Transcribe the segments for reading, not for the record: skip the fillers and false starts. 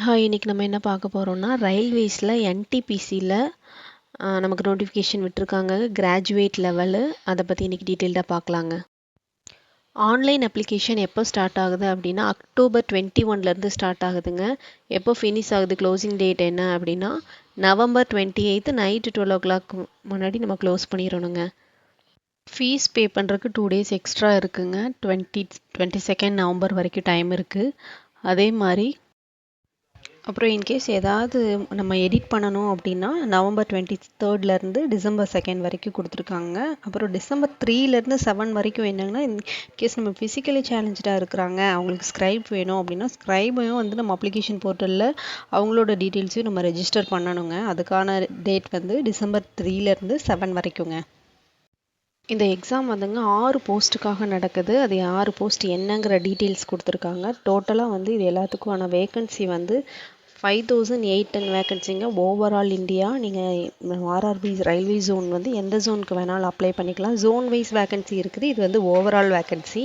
Hi, இன்னைக்கு நம்ம என்ன பார்க்க போகிறோம்னா ரயில்வேஸில் என்டிபிசியில் நமக்கு நோட்டிஃபிகேஷன் விட்டுருக்காங்க கிராஜுவேட் லெவலு. அதை பற்றி இன்றைக்கி டீட்டெயில்டாக பார்க்கலாங்க. ஆன்லைன் அப்ளிகேஷன் எப்போ ஸ்டார்ட் ஆகுது அப்படின்னா October 21 ஸ்டார்ட் ஆகுதுங்க. எப்போ ஃபினிஷ் ஆகுது, க்ளோசிங் டேட் என்ன அப்படின்னா November 28 நைட்டு 12 o'clock முன்னாடி நம்ம க்ளோஸ் பண்ணிடணுங்க. ஃபீஸ் பே பண்ணுறதுக்கு 2 days எக்ஸ்ட்ரா இருக்குங்க. 22 நவம்பர் வரைக்கும் டைம் இருக்குது. அதே மாதிரி அப்புறம் இன்கேஸ் ஏதாவது நம்ம எடிட் பண்ணணும் அப்படின்னா November 23 December 2 வரைக்கும் கொடுத்துருக்காங்க. அப்புறம் December 3 7 வரைக்கும் என்னங்கன்னா, இன்கேஸ் நம்ம ஃபிசிக்கலி சேலஞ்சாக இருக்கிறாங்க, அவங்களுக்கு ஸ்க்ரைப் வேணும் அப்படின்னா ஸ்க்ரைபையும் வந்து நம்ம அப்ளிகேஷன் போர்ட்டலில் அவங்களோட டீட்டெயில்ஸையும் நம்ம ரெஜிஸ்டர் பண்ணணுங்க. அதுக்கான டேட் வந்து December 3 7 வரைக்குங்க. இந்த எக்ஸாம் வந்துங்க 6 போஸ்ட்டுக்காக நடக்குது. அது 6 போஸ்ட் என்னங்கிற டீட்டெயில்ஸ் கொடுத்துருக்காங்க. டோட்டலாக வந்து இது எல்லாத்துக்குமான வேக்கன்சி வந்து 5008 வேக்கன்சிங்க. Overall India. நீங்கள் ஆர்ஆர்பி ரயில்வே ஜோன் வந்து எந்த ஜோனுக்கு வேணாலும் அப்ளை பண்ணிக்கலாம். ஜோன் வைஸ் வேக்கன்சி இருக்குது. இது வந்து ஓவரால் வேக்கன்சி.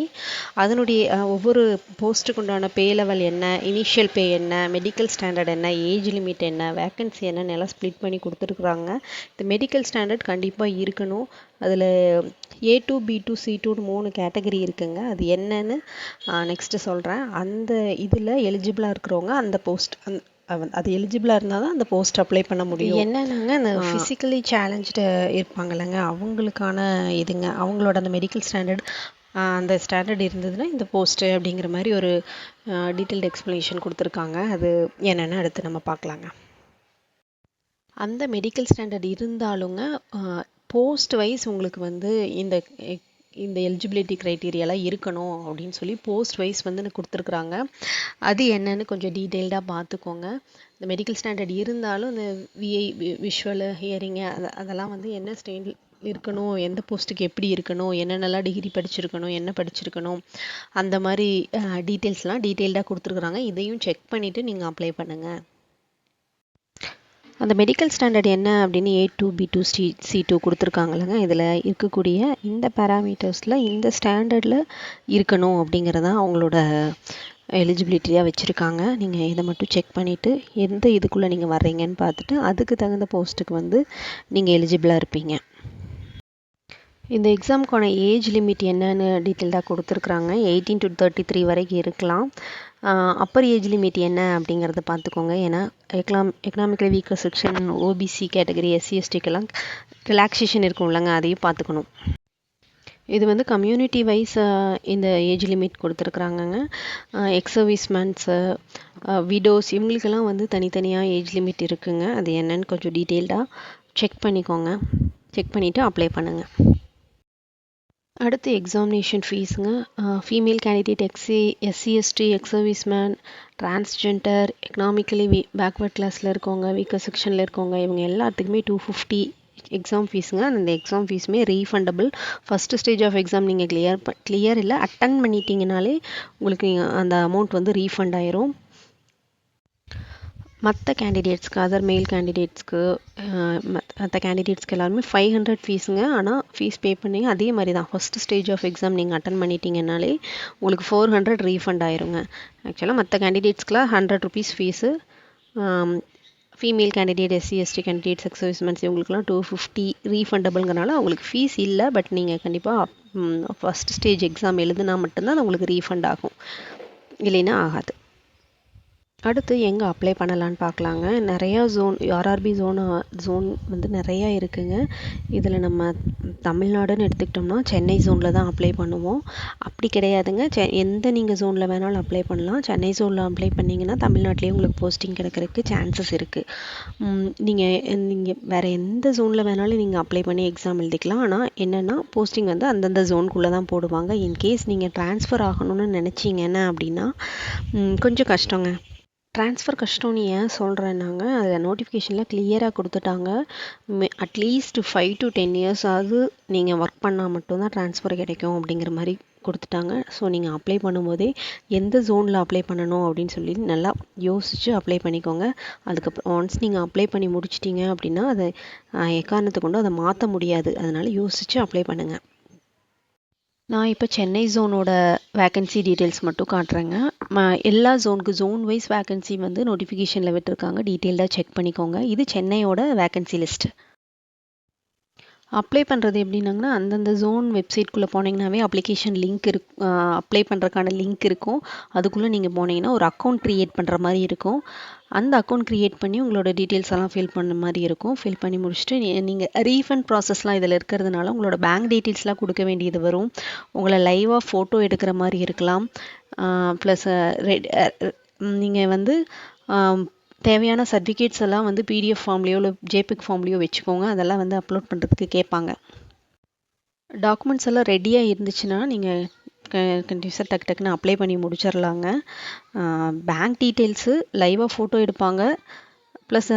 அதனுடைய ஒவ்வொரு போஸ்ட்டுக்கு உண்டான பே லெவல் என்ன, இனிஷியல் பே என்ன, மெடிக்கல் ஸ்டாண்டர்ட் என்ன, ஏஜ் லிமிட் என்ன, வேக்கன்சி என்னன்னு எல்லாம் ஸ்ப்ளிட் பண்ணி கொடுத்துருக்குறாங்க. இந்த மெடிக்கல் ஸ்டாண்டர்ட் கண்டிப்பாக இருக்கணும். அதில் A2 B2 C2 3 கேட்டகரி இருக்குங்க. அது என்னன்னு நெக்ஸ்ட்டு சொல்கிறேன். அந்த இதில் எலிஜிபிளாக இருக்கிறவங்க அந்த போஸ்ட் அது எலிஜிபிளாக இருந்தால் தான் அந்த போஸ்ட் அப்ளை பண்ண முடியும். என்னன்னாங்க, அந்த ஃபிசிக்கலி சேலஞ்சு இருப்பாங்கல்லங்க, அவங்களுக்கான இதுங்க. அவங்களோட அந்த மெடிக்கல் ஸ்டாண்டர்ட் அந்த ஸ்டாண்டர்ட் இருந்ததுன்னா இந்த போஸ்ட்டு அப்படிங்கிற மாதிரி ஒரு டீட்டெயில்டு எக்ஸ்ப்ளனேஷன் கொடுத்துருக்காங்க. அது என்னென்னு அடுத்து நம்ம பார்க்கலாங்க. அந்த மெடிக்கல் ஸ்டாண்டர்ட் இருந்தாலுங்க போஸ்ட் வைஸ் உங்களுக்கு வந்து இந்த எலிஜிபிலிட்டி க்ரைட்டீரியாலாம் இருக்கணும் அப்படின்னு சொல்லி போஸ்ட் வைஸ் வந்து கொடுத்துருக்குறாங்க. அது என்னன்னு கொஞ்சம் டீட்டெயில்டாக பார்த்துக்கோங்க. இந்த மெடிக்கல் ஸ்டாண்டர்ட் இருந்தாலும் இந்த விஷுவலு ஹியரிங்கு அதெல்லாம் வந்து என்ன ஸ்டேண்டில் இருக்கணும், எந்த போஸ்ட்டுக்கு எப்படி இருக்கணும், என்னென்னலாம் டிகிரி படிச்சிருக்கணும், என்ன படிச்சிருக்கணும், அந்த மாதிரி டீட்டெயில்ஸ்லாம் டீட்டெயில்டாக கொடுத்துருக்குறாங்க. இதையும் செக் பண்ணிவிட்டு நீங்கள் அப்ளை பண்ணுங்கள். அந்த மெடிக்கல் ஸ்டாண்டர்ட் என்ன அப்படின்னு A2 B2 C2 கொடுத்துருக்காங்களங்க. இதில் இருக்கக்கூடிய இந்த பேராமீட்டர்ஸில் இந்த ஸ்டாண்டர்டில் இருக்கணும் அப்படிங்கிறதான் அவங்களோட எலிஜிபிலிட்டியாக வச்சுருக்காங்க. நீங்கள் இதை மட்டும் செக் பண்ணிவிட்டு எந்த இதுக்குள்ளே நீங்கள் வர்றீங்கன்னு பார்த்துட்டு அதுக்கு தகுந்த போஸ்ட்டுக்கு வந்து நீங்கள் எலிஜிபிளாக இருப்பீங்க. இந்த எக்ஸாமுக்கான ஏஜ் லிமிட் என்னன்னு டீட்டெயில்டாக கொடுத்துருக்குறாங்க. 18 to 33 வரைக்கும் இருக்கலாம். அப்பர் ஏஜ் லிமிட் என்ன அப்படிங்கிறத பார்த்துக்கோங்க. ஏன்னா economically weaker section, OBC category, SC STக்கெல்லாம் ரிலாக்ஸேஷன் இருக்கும் இல்லைங்க, அதையும் பார்த்துக்கணும். இது வந்து கம்யூனிட்டி வைஸ் இந்த ஏஜ் லிமிட் கொடுத்துருக்குறாங்கங்க. எக்ஸ் சர்வீஸ்மேன்ஸு, விடோஸ் இவங்களுக்கெல்லாம் வந்து தனித்தனியாக ஏஜ் லிமிட் இருக்குங்க. அது என்னன்னு கொஞ்சம் டீட்டெயில்டாக செக் பண்ணிக்கோங்க. செக் பண்ணிவிட்டு அப்ளை பண்ணுங்கள். அடுத்து எக்ஸாமினேஷன் ஃபீஸுங்க. Female candidate, SC ST, ex serviceman, transgender, economically backward கிளாஸில் இருக்கவங்க, வீக்கர் செக்ஷனில் இருக்கவங்க, இவங்க எல்லாத்துக்குமே 250 எக்ஸாம் ஃபீஸுங்க. அந்த எக்ஸாம் ஃபீஸுமே refundable. First stage of exam நீங்கள் கிளியர் இல்லை அட்டன் பண்ணிட்டீங்கனாலே உங்களுக்கு அந்த அமௌண்ட் வந்து ரீஃபண்ட் ஆயிரும். மற்ற கேண்டிடேட்ஸ்க்கு, அதர் மெயில் கேண்டிடேட்ஸ்க்கு, மற்ற கேண்டிடேட்ஸ்க்கு எல்லாருமே 500 ஃபீஸுங்க. ஆனால் ஃபீஸ் பே பண்ணிங்க அதே மாதிரி தான். ஃபஸ்ட்டு ஸ்டேஜ் ஆஃப் எக்ஸாம் நீங்கள் அட்டன் பண்ணிட்டீங்கனாலே உங்களுக்கு 400 ரீஃபண்ட் ஆயிருங்க. ஆக்சுவலாக மற்ற கேண்டிடேட்ஸ்க்குலாம் 100 rupees fees. Female candidate, SC ST candidates, ex servicemens இவங்களுக்குலாம் 250 ரீஃபண்டபிள்ங்கிறனால அவங்களுக்கு ஃபீஸ் இல்லை. பட் நீங்கள் கண்டிப்பாக ஃபஸ்ட் ஸ்டேஜ் எக்ஸாம் எழுதுனா மட்டும்தான் அது உங்களுக்கு ரீஃபண்ட் ஆகும், இல்லைன்னா ஆகாது. அடுத்து எங்கே அப்ளை பண்ணலான்னு பார்க்கலாங்க. நிறையா ஆர்ஆர்பி ஜோன் வந்து நிறையா இருக்குங்க. இதில் நம்ம தமிழ்நாடுன்னு எடுத்துக்கிட்டோம்னா சென்னை ஜோனில் தான் அப்ளை பண்ணுவோம். அப்படி கிடையாதுங்க, எந்த நீங்கள் ஜோனில் வேணாலும் அப்ளை பண்ணலாம். சென்னை ஜோனில் அப்ளை பண்ணிங்கன்னா தமிழ்நாட்டிலேயே உங்களுக்கு போஸ்டிங் கிடைக்கிறதுக்கு சான்சஸ் இருக்குது. நீங்கள் வேறு எந்த ஜோனில் வேணாலும் நீங்கள் அப்ளை பண்ணி எக்ஸாம் எழுதிக்கலாம். ஆனால் என்னென்னா போஸ்டிங் வந்து அந்தந்த ஜோனுக்குள்ளே தான் போடுவாங்க. இன்கேஸ் நீங்கள் ட்ரான்ஸ்ஃபர் ஆகணும்னு நினச்சிங்கன்னா அப்படின்னா கொஞ்சம் கஷ்டங்க. ட்ரான்ஸ்ஃபர் கஷ்டம்னு ஏன் சொல்கிறேன்னாங்க, அதில் நோட்டிஃபிகேஷனில் கிளியராக கொடுத்துட்டாங்க. அட்லீஸ்ட் 5 to 10 years ஆகுது நீங்கள் ஒர்க் பண்ணால் மட்டும்தான் ட்ரான்ஸ்ஃபர் கிடைக்கும் அப்படிங்கிற மாதிரி கொடுத்துட்டாங்க. ஸோ நீங்கள் அப்ளை பண்ணும்போதே எந்த ஜோனில் அப்ளை பண்ணணும் அப்படின்னு சொல்லி நல்லா யோசித்து அப்ளை பண்ணிக்கோங்க. அதுக்கப்புறம் ஒன்ஸ் நீங்கள் அப்ளை பண்ணி முடிச்சிட்டிங்க அப்படின்னா அதை எக்காரணத்தை கொண்டு அதை மாற்ற முடியாது. அதனால் யோசித்து அப்ளை பண்ணுங்கள். நான் இப்போ சென்னை ஜோனோட வேக்கன்சி டீட்டெயில்ஸ் மட்டும் காட்டுறேங்க. எல்லா ஜோனுக்கு ஜோன் வைஸ் வேக்கன்சி வந்து நோட்டிஃபிகேஷனில் விட்டுருக்காங்க. டீட்டெயில்டாக செக் பண்ணிக்கோங்க. இது சென்னையோட வேக்கன்சி லிஸ்ட். அப்ளை பண்ணுறது எப்படின்னாங்கன்னா, அந்தந்த ஜோன் வெப்சைட்குள்ளே போனீங்கன்னாவே அப்ளிகேஷன் லிங்க் அப்ளை பண்ணுறதுக்கான லிங்க் இருக்கும். அதுக்குள்ளே நீங்கள் போனீங்கன்னா ஒரு அக்கௌண்ட் க்ரியேட் பண்ணுற மாதிரி இருக்கும். அந்த அக்கௌண்ட் க்ரியேட் பண்ணி உங்களோட டீட்டெயில்ஸ் எல்லாம் ஃபில் பண்ண மாதிரி இருக்கும். ஃபில் பண்ணி முடிச்சுட்டு நீங்கள் ரீஃபண்ட் ப்ராசஸ்லாம் இதில் இருக்கிறதுனால உங்களோட பேங்க் டீட்டெயில்ஸ்லாம் கொடுக்க வேண்டியது வரும். உங்களை லைவாக ஃபோட்டோ எடுக்கிற மாதிரி இருக்கலாம். ப்ளஸ் நீங்கள் வந்து தேவையான சர்டிஃபிகேட்ஸ் எல்லாம் வந்து பிடிஎஃப் ஃபார்ம்லேயோ இல்லை ஜேபிக் ஃபார்ம்லேயோ வச்சுக்கோங்க. அதெல்லாம் வந்து அப்லோட் பண்ணுறதுக்கு கேட்பாங்க. டாக்குமெண்ட்ஸ் எல்லாம் ரெடியாக இருந்துச்சுன்னா நீங்கள் கண்டிப்பாக டக்குன்னு அப்ளை பண்ணி முடிச்சிடலாங்க. பேங்க் டீட்டெயில்ஸு, லைவாக ஃபோட்டோ எடுப்பாங்க. ப்ளஸ்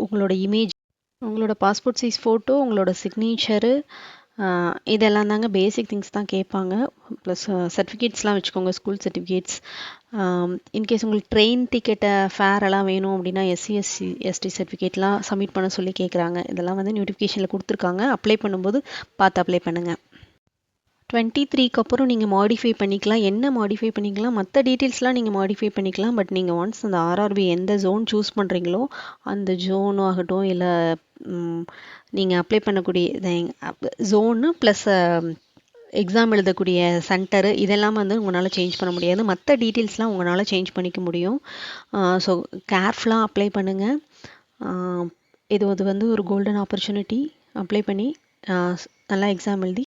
உங்களோட இமேஜ், உங்களோட பாஸ்போர்ட் சைஸ் ஃபோட்டோ, உங்களோட சிக்னேச்சரு, இதெல்லாம் தாங்க பேசிக் திங்ஸ் தான் கேட்பாங்க. ப்ளஸ் சர்டிஃபிகேட்ஸ்லாம் வச்சுக்கோங்க, ஸ்கூல் சர்டிஃபிகேட்ஸ். இன்கேஸ் உங்களுக்கு ட்ரெயின் டிக்கெட்டை ஃபேரெல்லாம் வேணும் அப்படின்னா எஸ்சி/எஸ்டி சர்டிஃபிகேட்லாம் சப்மிட் பண்ண சொல்லி கேட்குறாங்க. இதெல்லாம் வந்து நோட்டிஃபிகேஷனில் கொடுத்துருக்காங்க. அப்ளை பண்ணும்போது பார்த்து அப்ளை பண்ணுங்கள். 23க்கு அப்புறம் நீங்கள் மாடிஃபை பண்ணிக்கலாம். என்ன மாடிஃபை பண்ணிக்கலாம், மற்ற டீட்டெயில்ஸ்லாம் நீங்கள் மாடிஃபை பண்ணிக்கலாம். பட் நீங்கள் ஒன்ஸ் அந்த ஆர்ஆர்பி எந்த ஜோன் சூஸ் பண்ணுறீங்களோ அந்த ஜோன் ஆகட்டும், இல்லை நீங்கள் அப்ளை பண்ணக்கூடிய ஜோனு ப்ளஸ் எக்ஸாம் எழுதக்கூடிய சென்டரு, இதெல்லாம் வந்து உங்களால் சேஞ்ச் பண்ண முடியாது. மற்ற டீட்டெயில்ஸ்லாம் உங்களால் சேஞ்ச் பண்ணிக்க முடியும். ஸோ கேர்ஃபுல்லாக அப்ளை பண்ணுங்கள். இது வந்து ஒரு கோல்டன் ஆப்பர்ச்சுனிட்டி. அப்ளை பண்ணி நல்லா எக்ஸாம் எழுதி